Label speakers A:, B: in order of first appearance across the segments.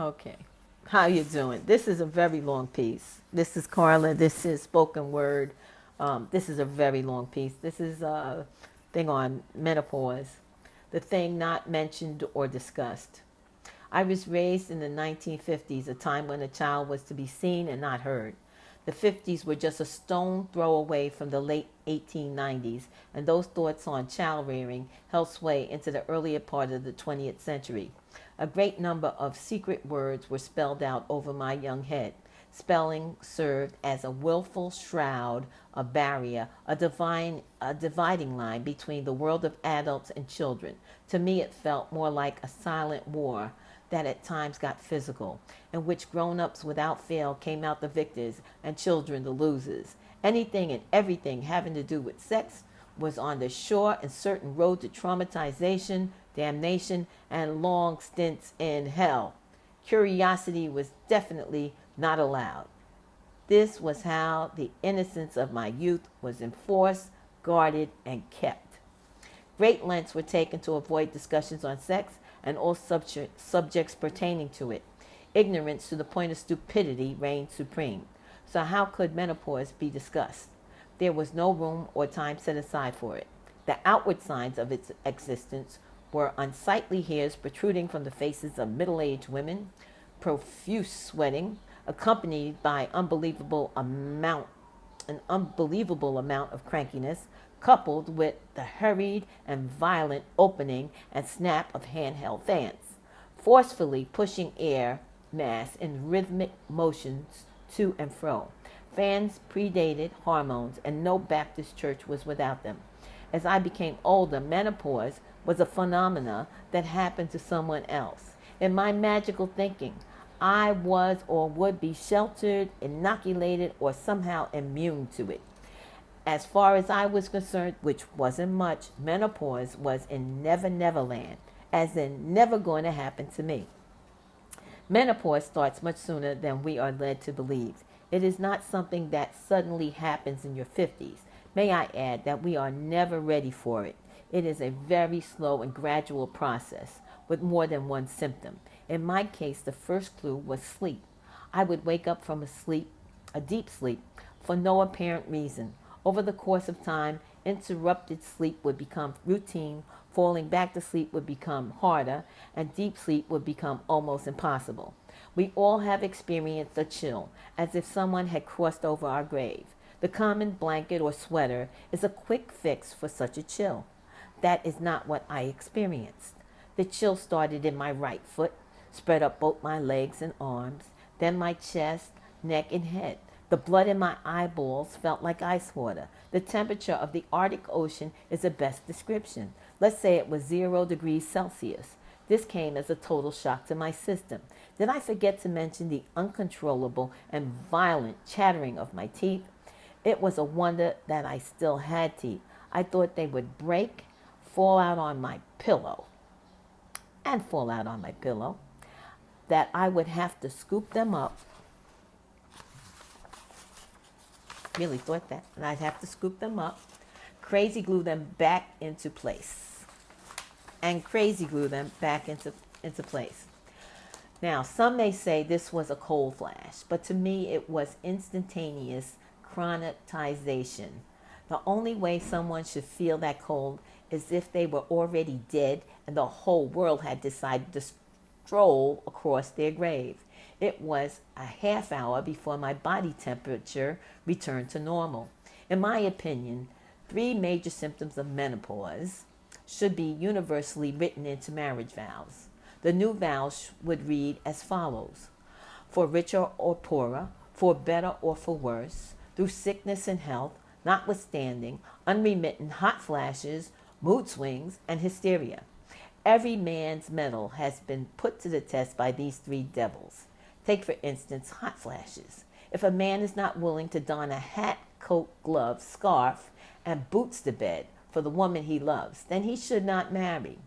A: Okay. How you doing? This is a very long piece. This is Carla. This is spoken word. This is a very long piece. This is a thing on menopause. The thing not mentioned or discussed. I was raised in the 1950s, a time when a child was to be seen and not heard. The 50s were just a stone throw away from the late 1890s, and those thoughts on child rearing held sway into the earlier part of the 20th century. A great number of secret words were spelled out over my young head. Spelling served as a willful shroud, a barrier, a dividing line between the world of adults and children. To me, it felt more like a silent war that at times got physical, in which grown-ups without fail came out the victors and children the losers. Anything and everything having to do with sex was on the sure and certain road to traumatization, damnation, and long stints in hell. Curiosity was definitely not allowed. This was how the innocence of my youth was enforced, guarded, and kept. Great lengths were taken to avoid discussions on sex and all subjects pertaining to it. Ignorance to the point of stupidity reigned supreme. So how could menopause be discussed? There was no room or time set aside for it. The outward signs of its existence were unsightly hairs protruding from the faces of middle-aged women, profuse sweating, accompanied by an unbelievable amount of crankiness, coupled with the hurried and violent opening and snap of handheld fans, forcefully pushing air mass in rhythmic motions to and fro. Fans predated hormones, and no Baptist church was without them. As I became older, menopause was a phenomena that happened to someone else. In my magical thinking, I was or would be sheltered, inoculated, or somehow immune to it. As far as I was concerned, which wasn't much, menopause was in Never Never Land, as in never going to happen to me. Menopause starts much sooner than we are led to believe. It is not something that suddenly happens in your 50s. May I add that we are never ready for it. It is a very slow and gradual process with more than one symptom. In my case, the first clue was sleep. I would wake up from a deep sleep, for no apparent reason. Over the course of time, interrupted sleep would become routine, falling back to sleep would become harder, and deep sleep would become almost impossible. We all have experienced a chill, as if someone had crossed over our grave. The common blanket or sweater is a quick fix for such a chill. That is not what I experienced. The chill started in my right foot, spread up both my legs and arms, then my chest, neck, and head. The blood in my eyeballs felt like ice water. The temperature of the Arctic Ocean is the best description. Let's say it was 0 degrees Celsius. This came as a total shock to my system. Did I forget to mention the uncontrollable and violent chattering of my teeth? It was a wonder that I still had teeth. I thought they would break, fall out on my pillow, that I would have to scoop them up. Really thought that. And I'd have to scoop them up, crazy glue them back into place. Into place. Now, some may say this was a cold flash, but to me it was instantaneous chronotization. The only way someone should feel that cold is if they were already dead and the whole world had decided to stroll across their grave. It was a half hour before my body temperature returned to normal. In my opinion, 3 major symptoms of menopause should be universally written into marriage vows. The new vows would read as follows: for richer or poorer, for better or for worse, through sickness and health, notwithstanding, unremittent hot flashes, mood swings, and hysteria. Every man's mettle has been put to the test by these 3 devils. Take, for instance, hot flashes. If a man is not willing to don a hat, coat, glove, scarf, and boots to bed for the woman he loves, then he should not marry.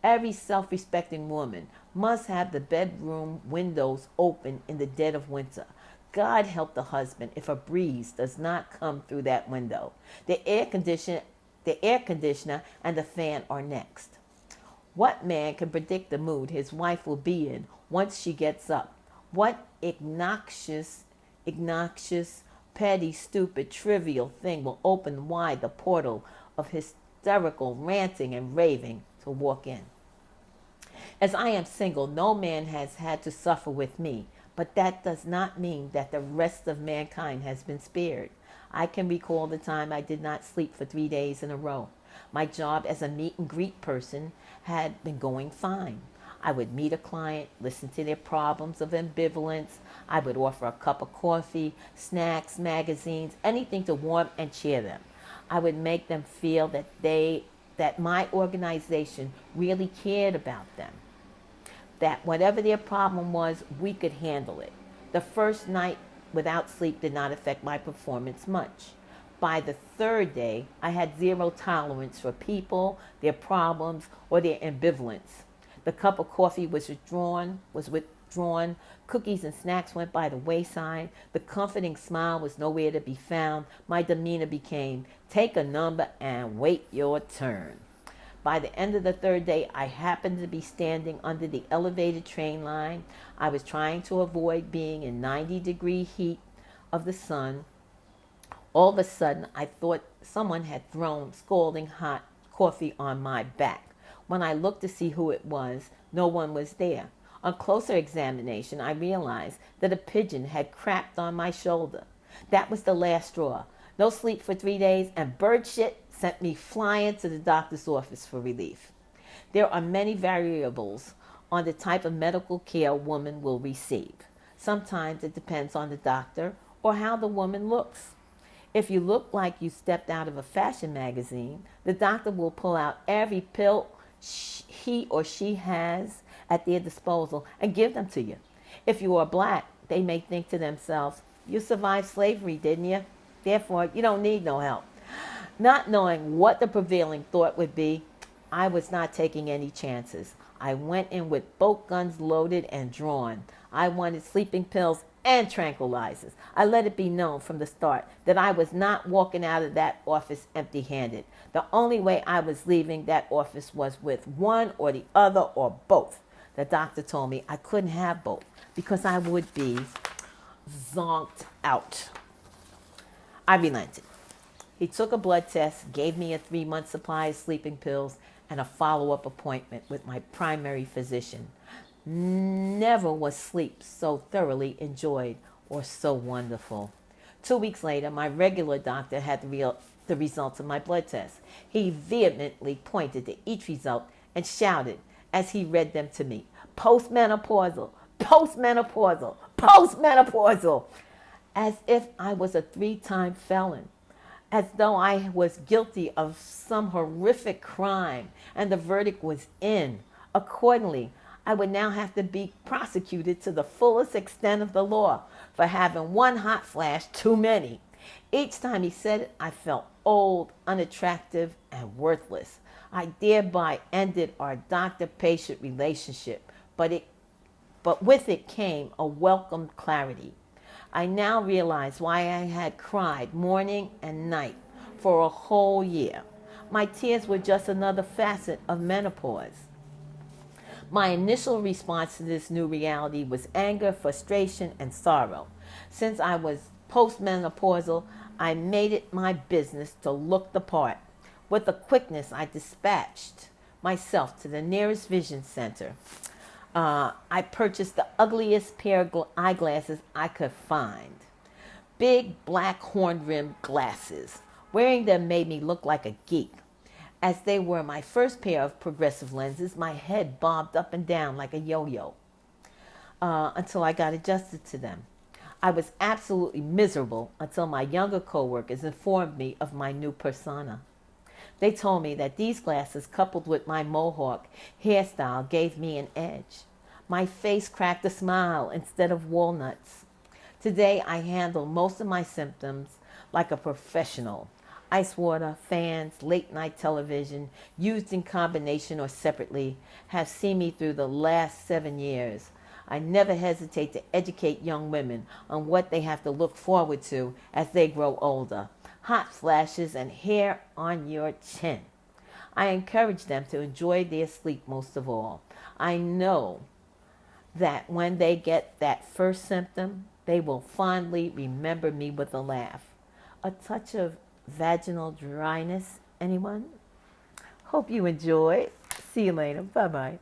A: Every self-respecting woman must have the bedroom windows open in the dead of winter. God help the husband if a breeze does not come through that window. The air conditioner and the fan are next. What man can predict the mood his wife will be in once she gets up? What obnoxious, petty, stupid, trivial thing will open wide the portal of hysterical ranting and raving to walk in? As I am single, no man has had to suffer with me, but that does not mean that the rest of mankind has been spared. I can recall the time I did not sleep for 3 days in a row. My job as a meet and greet person had been going fine. I would meet a client, listen to their problems of ambivalence. I would offer a cup of coffee, snacks, magazines, anything to warm and cheer them. I would make them feel that my organization really cared about them, that whatever their problem was, we could handle it. The first night without sleep did not affect my performance much. By the third day, I had zero tolerance for people, their problems, or their ambivalence. The cup of coffee was withdrawn. Cookies and snacks went by the wayside. The comforting smile was nowhere to be found. My demeanor became, take a number and wait your turn. By the end of the third day, I happened to be standing under the elevated train line. I was trying to avoid being in 90-degree heat of the sun. All of a sudden, I thought someone had thrown scalding hot coffee on my back. When I looked to see who it was, no one was there. On closer examination, I realized that a pigeon had crapped on my shoulder. That was the last straw. No sleep for 3 days, and bird shit sent me flying to the doctor's office for relief. There are many variables on the type of medical care a woman will receive. Sometimes it depends on the doctor or how the woman looks. If you look like you stepped out of a fashion magazine, the doctor will pull out every pill he or she has at their disposal and give them to you. If you are black, they may think to themselves, you survived slavery, didn't you? Therefore, you don't need no help. Not knowing what the prevailing thought would be, I was not taking any chances. I went in with both guns loaded and drawn. I wanted sleeping pills and tranquilizers. I let it be known from the start that I was not walking out of that office empty-handed. The only way I was leaving that office was with one or the other or both. The doctor told me I couldn't have both because I would be zonked out. I relented. He took a blood test, gave me a 3-month supply of sleeping pills, and a follow-up appointment with my primary physician. Never was sleep so thoroughly enjoyed or so wonderful. 2 weeks later, my regular doctor had the results of my blood test. He vehemently pointed to each result and shouted as he read them to me, postmenopausal, postmenopausal, postmenopausal, as if I was a 3-time felon, as though I was guilty of some horrific crime and the verdict was in. Accordingly, I would now have to be prosecuted to the fullest extent of the law for having one hot flash too many. Each time he said it, I felt old, unattractive, and worthless. I thereby ended our doctor-patient relationship, but with it came a welcome clarity. I now realize why I had cried morning and night for a whole year. My tears were just another facet of menopause. My initial response to this new reality was anger, frustration, and sorrow. Since I was postmenopausal, I made it my business to look the part. With a quickness, I dispatched myself to the nearest vision center. I purchased the ugliest pair of eyeglasses I could find. Big black horn-rimmed glasses. Wearing them made me look like a geek. As they were my first pair of progressive lenses, my head bobbed up and down like a yo-yo until I got adjusted to them. I was absolutely miserable until my younger coworkers informed me of my new persona. They told me that these glasses, coupled with my mohawk hairstyle, gave me an edge. My face cracked a smile instead of walnuts. Today, I handle most of my symptoms like a professional. Ice water, fans, late-night television, used in combination or separately, have seen me through the last 7 years. I never hesitate to educate young women on what they have to look forward to as they grow older. Hot flashes and hair on your chin. I encourage them to enjoy their sleep most of all. I know that when they get that first symptom, they will fondly remember me with a laugh. A touch of vaginal dryness, anyone? Hope you enjoyed. See you later. Bye-bye.